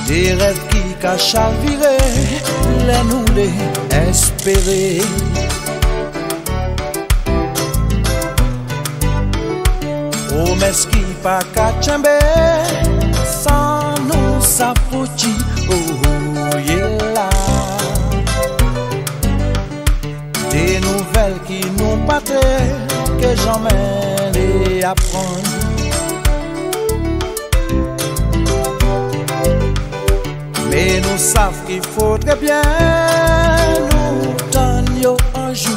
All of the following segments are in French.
Des rêves qui cachent à virer, les nous les espérer. Promesses qui pas qu'à chamber, sans nous s'approcher, oh yeah. Des nouvelles qui nous battent, que j'emmène les apprendre. Mais nous savons qu'il faudrait bien nous donner un jour.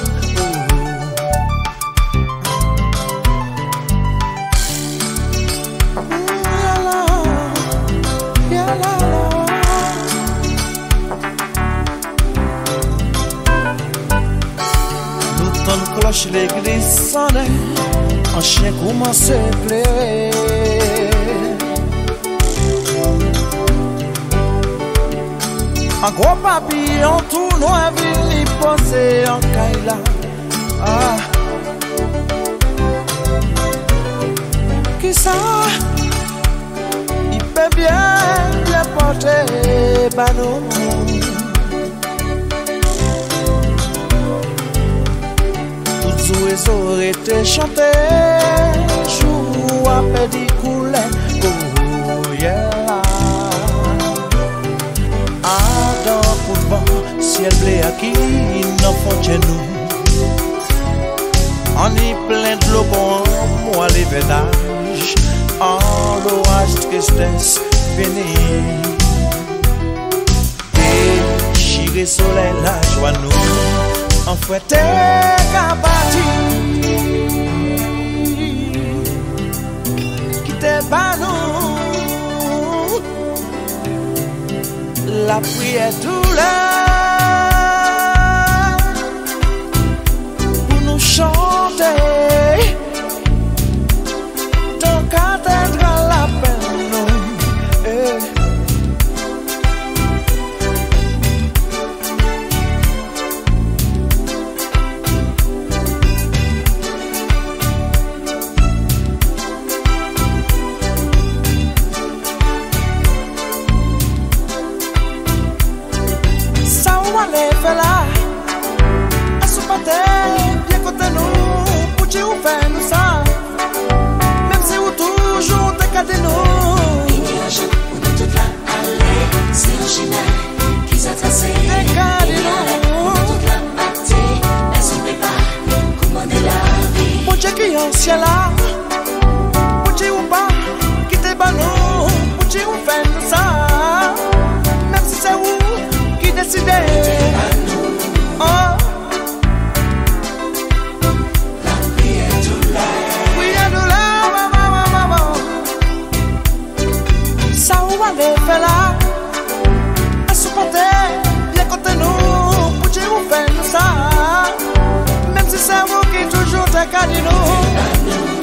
Nous tentons cloche l'église sonne, un chien commence à pleurer. Un gros papillon tout noir vient poser en caïla. Ah. Qui ça? Il peut bien porter banon. Toutes les oreilles étaient chantées, jour à petit coulet. Oh yeah. Ciel bleu à qui n'en font chez nous. On y plein de l'eau pour moi les vénages. En l'orage tristesse fini. Déchiré soleil la joie nous. En fouetté cabati. Quittez pas nous. La prière tout là. Chanter ton cathédrale la peine. Ça ou aller faire là, à ce matin. Ou faire nous ça, même si vous toujours te gardez nous. Il y a un jour où nous toute la allée, c'est un chemin qui s'est tracé. Te gardez nous. Toute la bâtie, elle se prépare, commander la vie. Mon Dieu qui est en ciel là, mon Dieu ou pas, quittez pas nous. Mon Dieu ou faire nous ça, même si c'est vous qui décidez. Oh. Fait là, à supporter, bien côté nous, pour dire vous faire nous ça, même si c'est vous qui toujours te gardez nous.